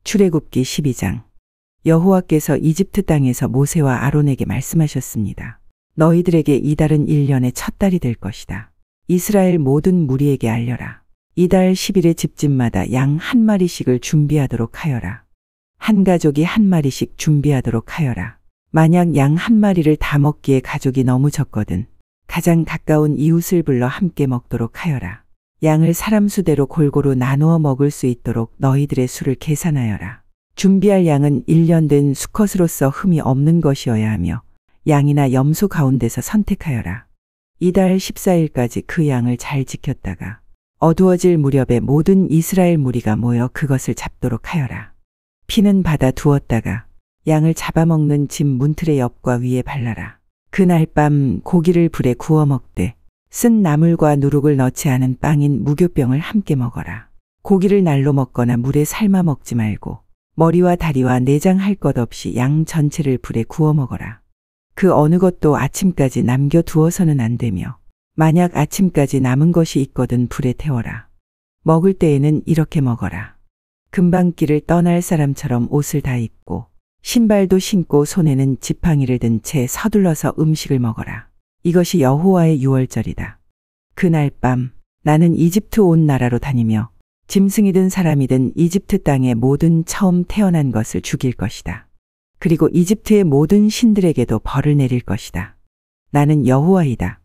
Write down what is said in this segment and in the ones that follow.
출애굽기 12장. 여호와께서 이집트 땅에서 모세와 아론에게 말씀하셨습니다. 너희들에게 이달은 1년의 첫 달이 될 것이다. 이스라엘 모든 무리에게 알려라. 이달 10일에 집집마다 양 한 마리씩을 준비하도록 하여라. 한 가족이 한 마리씩 준비하도록 하여라. 만약 양 한 마리를 다 먹기에 가족이 너무 적거든 가장 가까운 이웃을 불러 함께 먹도록 하여라. 양을 사람 수대로 골고루 나누어 먹을 수 있도록 너희들의 수를 계산하여라. 준비할 양은 1년 된 수컷으로서 흠이 없는 것이어야 하며 양이나 염소 가운데서 선택하여라. 이달 14일까지 그 양을 잘 지켰다가 어두워질 무렵에 모든 이스라엘 무리가 모여 그것을 잡도록 하여라. 피는 받아 두었다가 양을 잡아먹는 집 문틀의 옆과 위에 발라라. 그날 밤 고기를 불에 구워 먹되 쓴 나물과 누룩을 넣지 않은 빵인 무교병을 함께 먹어라. 고기를 날로 먹거나 물에 삶아 먹지 말고 머리와 다리와 내장 할 것 없이 양 전체를 불에 구워 먹어라. 그 어느 것도 아침까지 남겨 두어서는 안 되며 만약 아침까지 남은 것이 있거든 불에 태워라. 먹을 때에는 이렇게 먹어라. 금방길을 떠날 사람처럼 옷을 다 입고 신발도 신고 손에는 지팡이를 든 채 서둘러서 음식을 먹어라. 이것이 여호와의 유월절이다. 그날 밤 나는 이집트 온 나라로 다니며 짐승이든 사람이든 이집트 땅의 모든 처음 태어난 것을 죽일 것이다. 그리고 이집트의 모든 신들에게도 벌을 내릴 것이다. 나는 여호와이다.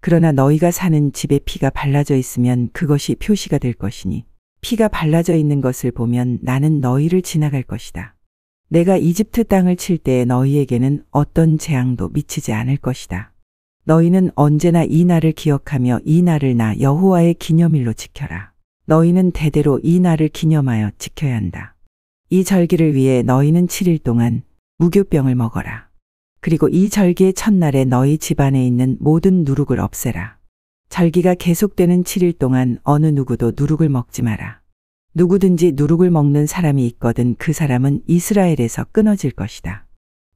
그러나 너희가 사는 집에 피가 발라져 있으면 그것이 표시가 될 것이니 피가 발라져 있는 것을 보면 나는 너희를 지나갈 것이다. 내가 이집트 땅을 칠 때에 너희에게는 어떤 재앙도 미치지 않을 것이다. 너희는 언제나 이 날을 기억하며 이 날을 나 여호와의 기념일로 지켜라. 너희는 대대로 이 날을 기념하여 지켜야 한다. 이 절기를 위해 너희는 7일 동안 무교병을 먹어라. 그리고 이 절기의 첫날에 너희 집안에 있는 모든 누룩을 없애라. 절기가 계속되는 7일 동안 어느 누구도 누룩을 먹지 마라. 누구든지 누룩을 먹는 사람이 있거든 그 사람은 이스라엘에서 끊어질 것이다.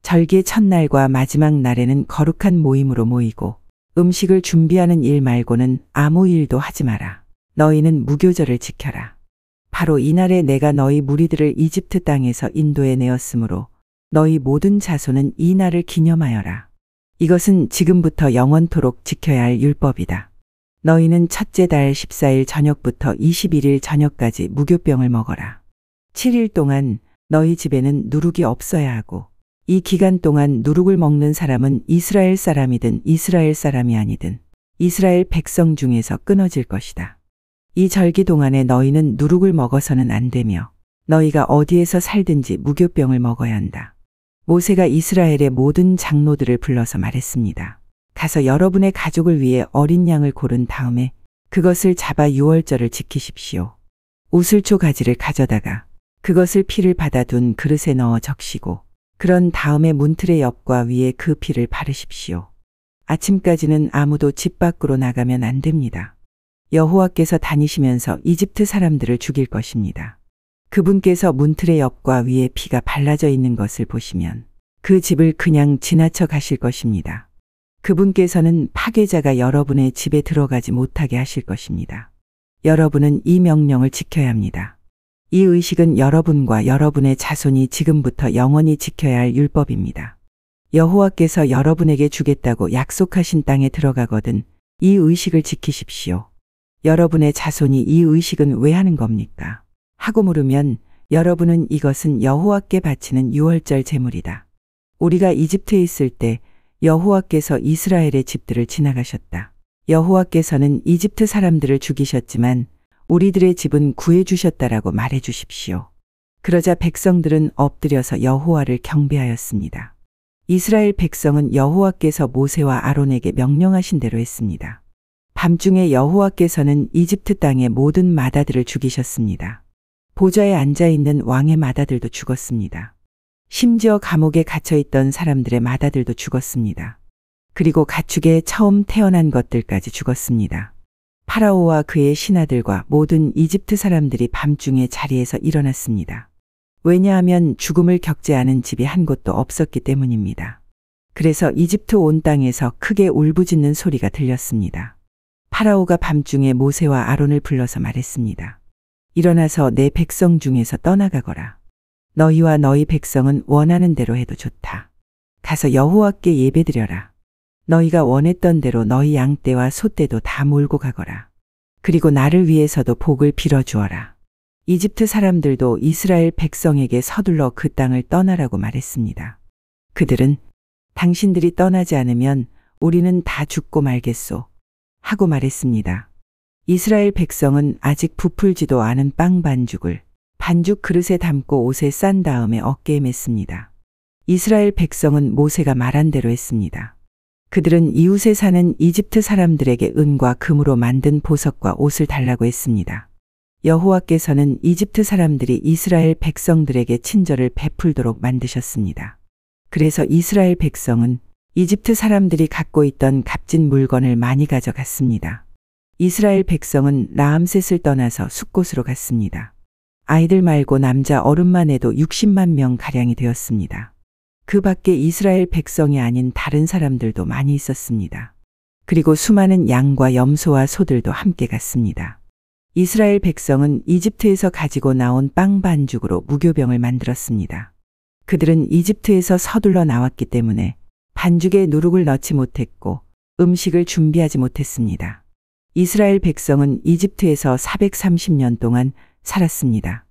절기의 첫날과 마지막 날에는 거룩한 모임으로 모이고 음식을 준비하는 일 말고는 아무 일도 하지 마라. 너희는 무교절을 지켜라. 바로 이날에 내가 너희 무리들을 이집트 땅에서 인도해 내었으므로 너희 모든 자손은 이 날을 기념하여라. 이것은 지금부터 영원토록 지켜야 할 율법이다. 너희는 첫째 달 14일 저녁부터 21일 저녁까지 무교병을 먹어라. 7일 동안 너희 집에는 누룩이 없어야 하고 이 기간 동안 누룩을 먹는 사람은 이스라엘 사람이든 이스라엘 사람이 아니든 이스라엘 백성 중에서 끊어질 것이다. 이 절기 동안에 너희는 누룩을 먹어서는 안 되며 너희가 어디에서 살든지 무교병을 먹어야 한다. 모세가 이스라엘의 모든 장로들을 불러서 말했습니다. 가서 여러분의 가족을 위해 어린 양을 고른 다음에 그것을 잡아 유월절을 지키십시오. 우슬초 가지를 가져다가 그것을 피를 받아둔 그릇에 넣어 적시고 그런 다음에 문틀의 옆과 위에 그 피를 바르십시오. 아침까지는 아무도 집 밖으로 나가면 안 됩니다. 여호와께서 다니시면서 이집트 사람들을 죽일 것입니다. 그분께서 문틀의 옆과 위에 피가 발라져 있는 것을 보시면 그 집을 그냥 지나쳐 가실 것입니다. 그분께서는 파괴자가 여러분의 집에 들어가지 못하게 하실 것입니다. 여러분은 이 명령을 지켜야 합니다. 이 의식은 여러분과 여러분의 자손이 지금부터 영원히 지켜야 할 율법입니다. 여호와께서 여러분에게 주겠다고 약속하신 땅에 들어가거든 이 의식을 지키십시오. 여러분의 자손이 이 의식은 왜 하는 겁니까? 하고 물으면 여러분은 이것은 여호와께 바치는 유월절 제물이다. 우리가 이집트에 있을 때 여호와께서 이스라엘의 집들을 지나가셨다. 여호와께서는 이집트 사람들을 죽이셨지만 우리들의 집은 구해주셨다라고 말해 주십시오. 그러자 백성들은 엎드려서 여호와를 경배하였습니다. 이스라엘 백성은 여호와께서 모세와 아론에게 명령하신 대로 했습니다. 밤중에 여호와께서는 이집트 땅의 모든 마다들을 죽이셨습니다. 보좌에 앉아있는 왕의 마다들도 죽었습니다. 심지어 감옥에 갇혀있던 사람들의 마다들도 죽었습니다. 그리고 가축의 처음 태어난 것들까지 죽었습니다. 파라오와 그의 신하들과 모든 이집트 사람들이 밤중에 자리에서 일어났습니다. 왜냐하면 죽음을 겪지 않은 집이 한 곳도 없었기 때문입니다. 그래서 이집트 온 땅에서 크게 울부짖는 소리가 들렸습니다. 파라오가 밤중에 모세와 아론을 불러서 말했습니다. 일어나서 내 백성 중에서 떠나가거라. 너희와 너희 백성은 원하는 대로 해도 좋다. 가서 여호와께 예배드려라. 너희가 원했던 대로 너희 양떼와 소떼도 다 몰고 가거라. 그리고 나를 위해서도 복을 빌어주어라. 이집트 사람들도 이스라엘 백성에게 서둘러 그 땅을 떠나라고 말했습니다. 그들은 당신들이 떠나지 않으면 우리는 다 죽고 말겠소 하고 말했습니다. 이스라엘 백성은 아직 부풀지도 않은 빵 반죽을 반죽 그릇에 담고 옷에 싼 다음에 어깨에 맸습니다. 이스라엘 백성은 모세가 말한 대로 했습니다. 그들은 이웃에 사는 이집트 사람들에게 은과 금으로 만든 보석과 옷을 달라고 했습니다. 여호와께서는 이집트 사람들이 이스라엘 백성들에게 친절을 베풀도록 만드셨습니다. 그래서 이스라엘 백성은 이집트 사람들이 갖고 있던 값진 물건을 많이 가져갔습니다. 이스라엘 백성은 라암셋을 떠나서 숫곳으로 갔습니다. 아이들 말고 남자 어른만 해도 60만 명 가량이 되었습니다. 그 밖에 이스라엘 백성이 아닌 다른 사람들도 많이 있었습니다. 그리고 수많은 양과 염소와 소들도 함께 갔습니다. 이스라엘 백성은 이집트에서 가지고 나온 빵 반죽으로 무교병을 만들었습니다. 그들은 이집트에서 서둘러 나왔기 때문에 반죽에 누룩을 넣지 못했고 음식을 준비하지 못했습니다. 이스라엘 백성은 이집트에서 430년 동안 살았습니다.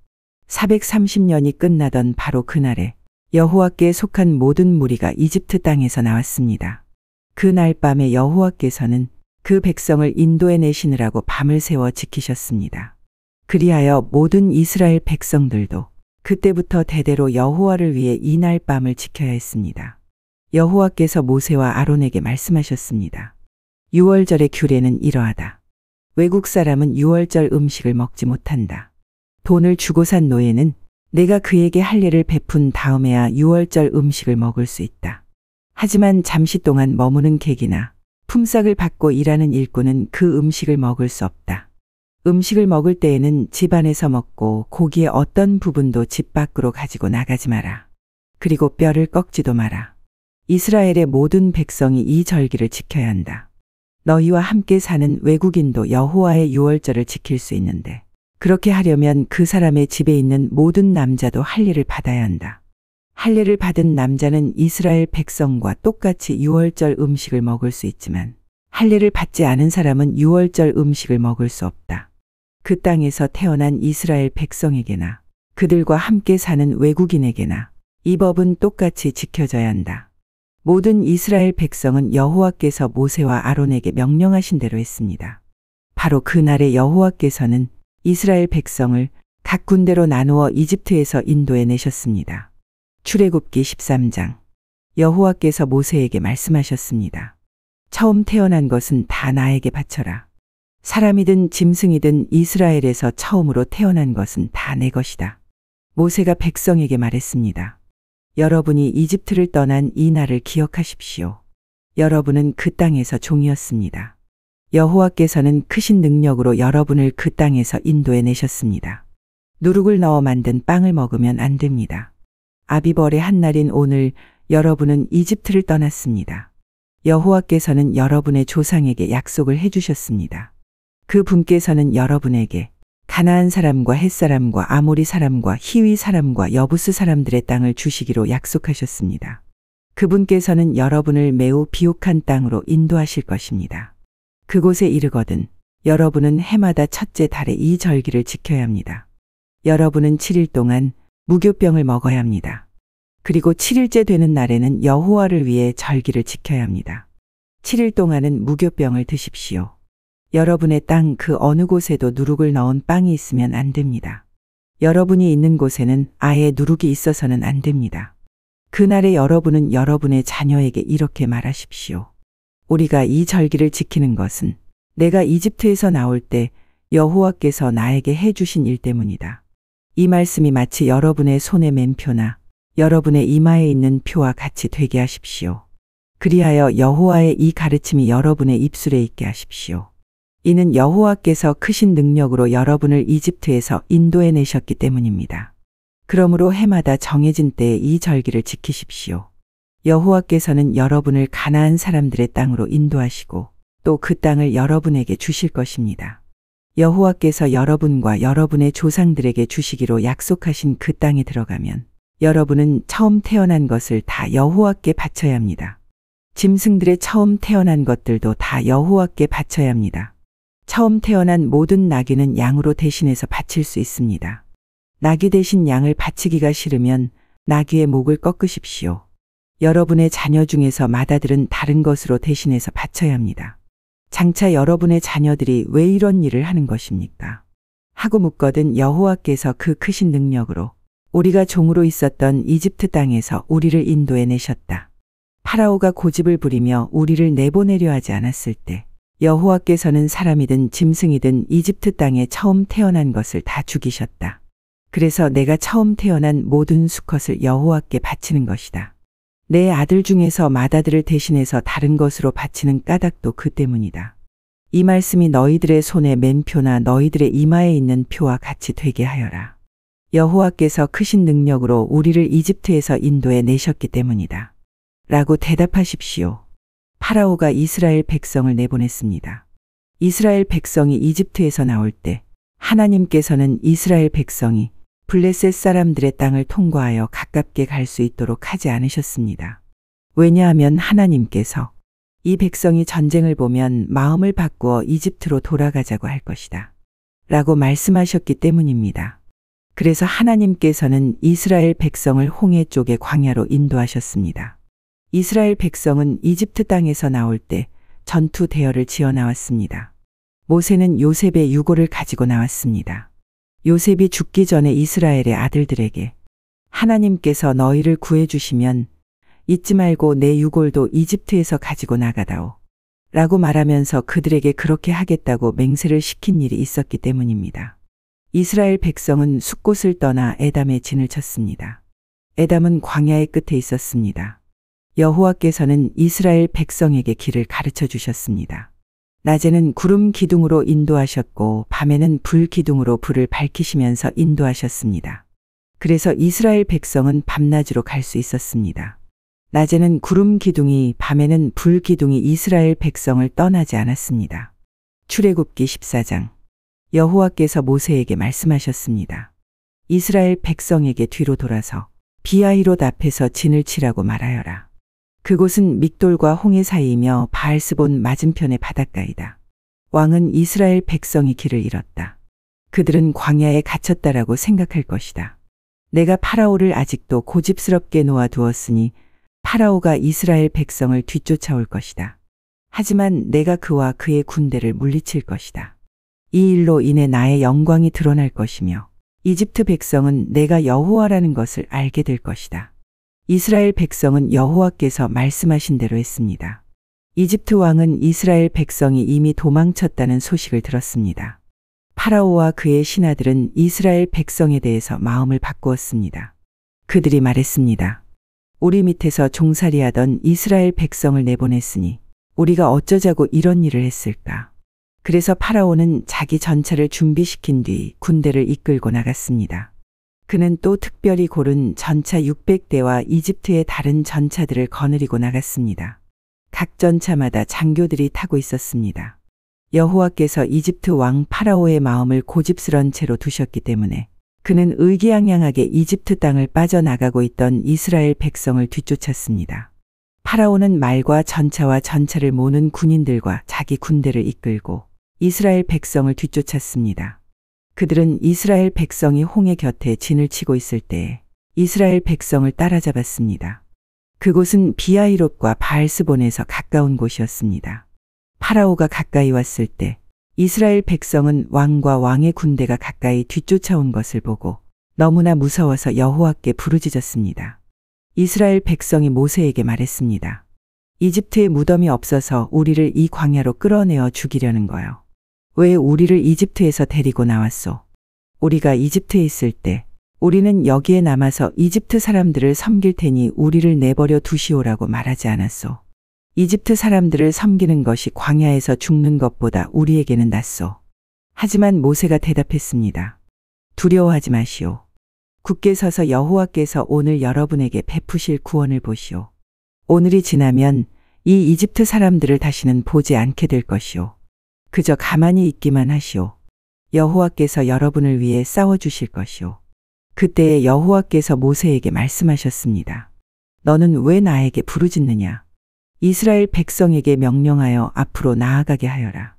430년이 끝나던 바로 그날에 여호와께 속한 모든 무리가 이집트 땅에서 나왔습니다. 그날 밤에 여호와께서는 그 백성을 인도해 내시느라고 밤을 새워 지키셨습니다. 그리하여 모든 이스라엘 백성들도 그때부터 대대로 여호와를 위해 이날 밤을 지켜야 했습니다. 여호와께서 모세와 아론에게 말씀하셨습니다. 유월절의 규례는 이러하다. 외국 사람은 유월절 음식을 먹지 못한다. 돈을 주고 산 노예는 내가 그에게 할례를 베푼 다음에야 유월절 음식을 먹을 수 있다. 하지만 잠시 동안 머무는 객이나 품삯을 받고 일하는 일꾼은 그 음식을 먹을 수 없다. 음식을 먹을 때에는 집 안에서 먹고 고기의 어떤 부분도 집 밖으로 가지고 나가지 마라. 그리고 뼈를 꺾지도 마라. 이스라엘의 모든 백성이 이 절기를 지켜야 한다. 너희와 함께 사는 외국인도 여호와의 유월절을 지킬 수 있는데 그렇게 하려면 그 사람의 집에 있는 모든 남자도 할례를 받아야 한다. 할례를 받은 남자는 이스라엘 백성과 똑같이 유월절 음식을 먹을 수 있지만 할례를 받지 않은 사람은 유월절 음식을 먹을 수 없다. 그 땅에서 태어난 이스라엘 백성에게나 그들과 함께 사는 외국인에게나 이 법은 똑같이 지켜져야 한다. 모든 이스라엘 백성은 여호와께서 모세와 아론에게 명령하신 대로 했습니다. 바로 그날에 여호와께서는 이스라엘 백성을 각 군대로 나누어 이집트에서 인도해 내셨습니다. 출애굽기 13장. 여호와께서 모세에게 말씀하셨습니다. 처음 태어난 것은 다 나에게 바쳐라. 사람이든 짐승이든 이스라엘에서 처음으로 태어난 것은 다 내 것이다. 모세가 백성에게 말했습니다. 여러분이 이집트를 떠난 이 날을 기억하십시오. 여러분은 그 땅에서 종이었습니다. 여호와께서는 크신 능력으로 여러분을 그 땅에서 인도해 내셨습니다. 누룩을 넣어 만든 빵을 먹으면 안 됩니다. 아비벌의 한날인 오늘 여러분은 이집트를 떠났습니다. 여호와께서는 여러분의 조상에게 약속을 해주셨습니다. 그 분께서는 여러분에게 가나안 사람과 헷 사람과 아모리 사람과 히위 사람과 여부스 사람들의 땅을 주시기로 약속하셨습니다. 그분께서는 여러분을 매우 비옥한 땅으로 인도하실 것입니다. 그곳에 이르거든 여러분은 해마다 첫째 달에 이 절기를 지켜야 합니다. 여러분은 7일 동안 무교병을 먹어야 합니다. 그리고 7일째 되는 날에는 여호와를 위해 절기를 지켜야 합니다. 7일 동안은 무교병을 드십시오. 여러분의 땅 그 어느 곳에도 누룩을 넣은 빵이 있으면 안 됩니다. 여러분이 있는 곳에는 아예 누룩이 있어서는 안 됩니다. 그날에 여러분은 여러분의 자녀에게 이렇게 말하십시오. 우리가 이 절기를 지키는 것은 내가 이집트에서 나올 때 여호와께서 나에게 해주신 일 때문이다. 이 말씀이 마치 여러분의 손에 맨 표나 여러분의 이마에 있는 표와 같이 되게 하십시오. 그리하여 여호와의 이 가르침이 여러분의 입술에 있게 하십시오. 이는 여호와께서 크신 능력으로 여러분을 이집트에서 인도해 내셨기 때문입니다. 그러므로 해마다 정해진 때에 이 절기를 지키십시오. 여호와께서는 여러분을 가나안 사람들의 땅으로 인도하시고 또 그 땅을 여러분에게 주실 것입니다. 여호와께서 여러분과 여러분의 조상들에게 주시기로 약속하신 그 땅에 들어가면 여러분은 처음 태어난 것을 다 여호와께 바쳐야 합니다. 짐승들의 처음 태어난 것들도 다 여호와께 바쳐야 합니다. 처음 태어난 모든 나귀는 양으로 대신해서 바칠 수 있습니다. 나귀 대신 양을 바치기가 싫으면 나귀의 목을 꺾으십시오. 여러분의 자녀 중에서 맏아들은 다른 것으로 대신해서 바쳐야 합니다. 장차 여러분의 자녀들이 왜 이런 일을 하는 것입니까? 하고 묻거든 여호와께서 그 크신 능력으로 우리가 종으로 있었던 이집트 땅에서 우리를 인도해 내셨다. 파라오가 고집을 부리며 우리를 내보내려 하지 않았을 때 여호와께서는 사람이든 짐승이든 이집트 땅에 처음 태어난 것을 다 죽이셨다. 그래서 내가 처음 태어난 모든 수컷을 여호와께 바치는 것이다. 내 아들 중에서 맏아들을 대신해서 다른 것으로 바치는 까닭도 그 때문이다. 이 말씀이 너희들의 손에 맨 표나 너희들의 이마에 있는 표와 같이 되게 하여라. 여호와께서 크신 능력으로 우리를 이집트에서 인도해 내셨기 때문이다. 라고 대답하십시오. 파라오가 이스라엘 백성을 내보냈습니다. 이스라엘 백성이 이집트에서 나올 때 하나님께서는 이스라엘 백성이 블레셋 사람들의 땅을 통과하여 가깝게 갈 수 있도록 하지 않으셨습니다. 왜냐하면 하나님께서 이 백성이 전쟁을 보면 마음을 바꾸어 이집트로 돌아가자고 할 것이다. 라고 말씀하셨기 때문입니다. 그래서 하나님께서는 이스라엘 백성을 홍해 쪽의 광야로 인도하셨습니다. 이스라엘 백성은 이집트 땅에서 나올 때 전투 대열을 지어 나왔습니다. 모세는 요셉의 유골을 가지고 나왔습니다. 요셉이 죽기 전에 이스라엘의 아들들에게 하나님께서 너희를 구해주시면 잊지 말고 내 유골도 이집트에서 가지고 나가다오. 라고 말하면서 그들에게 그렇게 하겠다고 맹세를 시킨 일이 있었기 때문입니다. 이스라엘 백성은 숫곳을 떠나 에담에 진을 쳤습니다. 에담은 광야의 끝에 있었습니다. 여호와께서는 이스라엘 백성에게 길을 가르쳐 주셨습니다. 낮에는 구름 기둥으로 인도하셨고 밤에는 불 기둥으로 불을 밝히시면서 인도하셨습니다. 그래서 이스라엘 백성은 밤낮으로 갈 수 있었습니다. 낮에는 구름 기둥이 밤에는 불 기둥이 이스라엘 백성을 떠나지 않았습니다. 출애굽기 14장. 여호와께서 모세에게 말씀하셨습니다. 이스라엘 백성에게 뒤로 돌아서 비아히롯 앞에서 진을 치라고 말하여라. 그곳은 믹돌과 홍해 사이이며 바알스본 맞은편의 바닷가이다. 왕은 이스라엘 백성이 길을 잃었다. 그들은 광야에 갇혔다라고 생각할 것이다. 내가 파라오를 아직도 고집스럽게 놓아두었으니 파라오가 이스라엘 백성을 뒤쫓아올 것이다. 하지만 내가 그와 그의 군대를 물리칠 것이다. 이 일로 인해 나의 영광이 드러날 것이며 이집트 백성은 내가 여호와라는 것을 알게 될 것이다. 이스라엘 백성은 여호와께서 말씀하신 대로 했습니다. 이집트 왕은 이스라엘 백성이 이미 도망쳤다는 소식을 들었습니다. 파라오와 그의 신하들은 이스라엘 백성에 대해서 마음을 바꾸었습니다. 그들이 말했습니다. 우리 밑에서 종살이하던 이스라엘 백성을 내보냈으니 우리가 어쩌자고 이런 일을 했을까? 그래서 파라오는 자기 전차를 준비시킨 뒤 군대를 이끌고 나갔습니다. 그는 또 특별히 고른 전차 600대와 이집트의 다른 전차들을 거느리고 나갔습니다. 각 전차마다 장교들이 타고 있었습니다. 여호와께서 이집트 왕 파라오의 마음을 고집스런 채로 두셨기 때문에 그는 의기양양하게 이집트 땅을 빠져나가고 있던 이스라엘 백성을 뒤쫓았습니다. 파라오는 말과 전차와 전차를 모는 군인들과 자기 군대를 이끌고 이스라엘 백성을 뒤쫓았습니다. 그들은 이스라엘 백성이 홍해 곁에 진을 치고 있을 때에 이스라엘 백성을 따라잡았습니다. 그곳은 비아히롯과 바알스본에서 가까운 곳이었습니다. 파라오가 가까이 왔을 때 이스라엘 백성은 왕과 왕의 군대가 가까이 뒤쫓아온 것을 보고 너무나 무서워서 여호와께 부르짖었습니다. 이스라엘 백성이 모세에게 말했습니다. 이집트에 무덤이 없어서 우리를 이 광야로 끌어내어 죽이려는 거요. 왜 우리를 이집트에서 데리고 나왔소? 우리가 이집트에 있을 때 우리는 여기에 남아서 이집트 사람들을 섬길 테니 우리를 내버려 두시오라고 말하지 않았소. 이집트 사람들을 섬기는 것이 광야에서 죽는 것보다 우리에게는 낫소. 하지만 모세가 대답했습니다. 두려워하지 마시오. 굳게 서서 여호와께서 오늘 여러분에게 베푸실 구원을 보시오. 오늘이 지나면 이 이집트 사람들을 다시는 보지 않게 될 것이오. 그저 가만히 있기만 하시오. 여호와께서 여러분을 위해 싸워주실 것이오. 그때에 여호와께서 모세에게 말씀하셨습니다. 너는 왜 나에게 부르짖느냐? 이스라엘 백성에게 명령하여 앞으로 나아가게 하여라.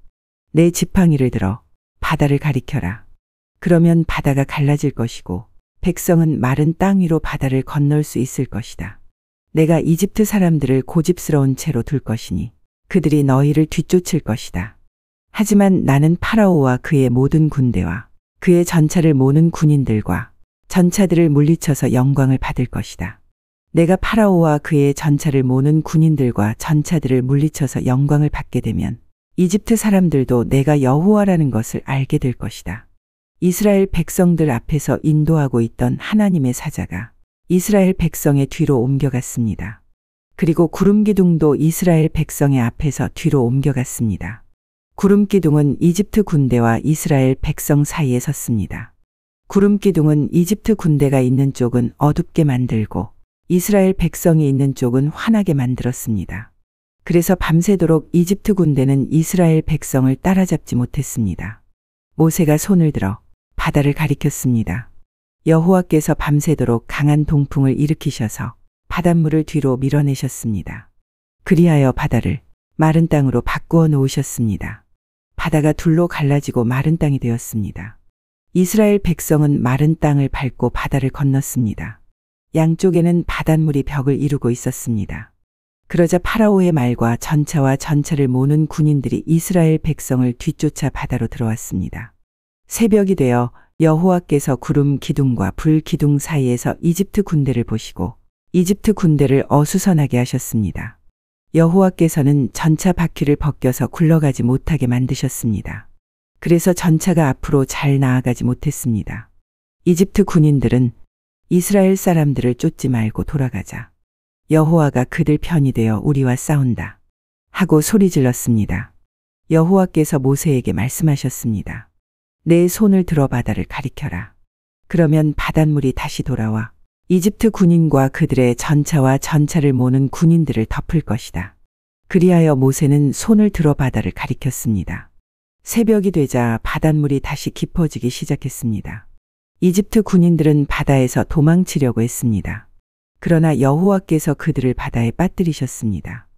내 지팡이를 들어 바다를 가리켜라. 그러면 바다가 갈라질 것이고 백성은 마른 땅 위로 바다를 건널 수 있을 것이다. 내가 이집트 사람들을 고집스러운 채로 둘 것이니 그들이 너희를 뒤쫓을 것이다. 하지만 나는 파라오와 그의 모든 군대와 그의 전차를 모는 군인들과 전차들을 물리쳐서 영광을 받을 것이다. 내가 파라오와 그의 전차를 모는 군인들과 전차들을 물리쳐서 영광을 받게 되면 이집트 사람들도 내가 여호와라는 것을 알게 될 것이다. 이스라엘 백성들 앞에서 인도하고 있던 하나님의 사자가 이스라엘 백성의 뒤로 옮겨갔습니다. 그리고 구름기둥도 이스라엘 백성의 앞에서 뒤로 옮겨갔습니다. 구름기둥은 이집트 군대와 이스라엘 백성 사이에 섰습니다. 구름기둥은 이집트 군대가 있는 쪽은 어둡게 만들고 이스라엘 백성이 있는 쪽은 환하게 만들었습니다. 그래서 밤새도록 이집트 군대는 이스라엘 백성을 따라잡지 못했습니다. 모세가 손을 들어 바다를 가리켰습니다. 여호와께서 밤새도록 강한 동풍을 일으키셔서 바닷물을 뒤로 밀어내셨습니다. 그리하여 바다를 마른 땅으로 바꾸어 놓으셨습니다. 바다가 둘로 갈라지고 마른 땅이 되었습니다. 이스라엘 백성은 마른 땅을 밟고 바다를 건넜습니다. 양쪽에는 바닷물이 벽을 이루고 있었습니다. 그러자 파라오의 말과 전차와 전차를 모는 군인들이 이스라엘 백성을 뒤쫓아 바다로 들어왔습니다. 새벽이 되어 여호와께서 구름 기둥과 불 기둥 사이에서 이집트 군대를 보시고 이집트 군대를 어수선하게 하셨습니다. 여호와께서는 전차 바퀴를 벗겨서 굴러가지 못하게 만드셨습니다. 그래서 전차가 앞으로 잘 나아가지 못했습니다. 이집트 군인들은 이스라엘 사람들을 쫓지 말고 돌아가자. 여호와가 그들 편이 되어 우리와 싸운다. 하고 소리질렀습니다. 여호와께서 모세에게 말씀하셨습니다. 내 손을 들어 바다를 가리켜라. 그러면 바닷물이 다시 돌아와 이집트 군인과 그들의 전차와 전차를 모는 군인들을 덮을 것이다. 그리하여 모세는 손을 들어 바다를 가리켰습니다. 새벽이 되자 바닷물이 다시 깊어지기 시작했습니다. 이집트 군인들은 바다에서 도망치려고 했습니다. 그러나 여호와께서 그들을 바다에 빠뜨리셨습니다.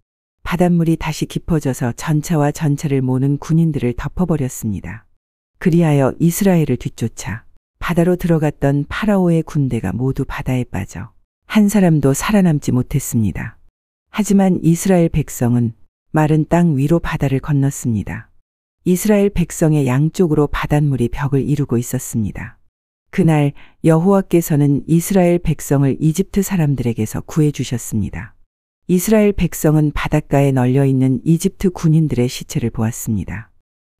바닷물이 다시 깊어져서 전차와 전차를 모는 군인들을 덮어버렸습니다. 그리하여 이스라엘을 뒤쫓아 바다로 들어갔던 파라오의 군대가 모두 바다에 빠져 한 사람도 살아남지 못했습니다. 하지만 이스라엘 백성은 마른 땅 위로 바다를 건넜습니다. 이스라엘 백성의 양쪽으로 바닷물이 벽을 이루고 있었습니다. 그날 여호와께서는 이스라엘 백성을 이집트 사람들에게서 구해 주셨습니다. 이스라엘 백성은 바닷가에 널려 있는 이집트 군인들의 시체를 보았습니다.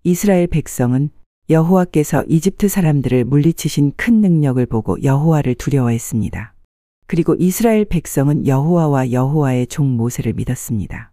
이스라엘 백성은 여호와께서 이집트 사람들을 물리치신 큰 능력을 보고 여호와를 두려워했습니다. 그리고 이스라엘 백성은 여호와와 여호와의 종 모세를 믿었습니다.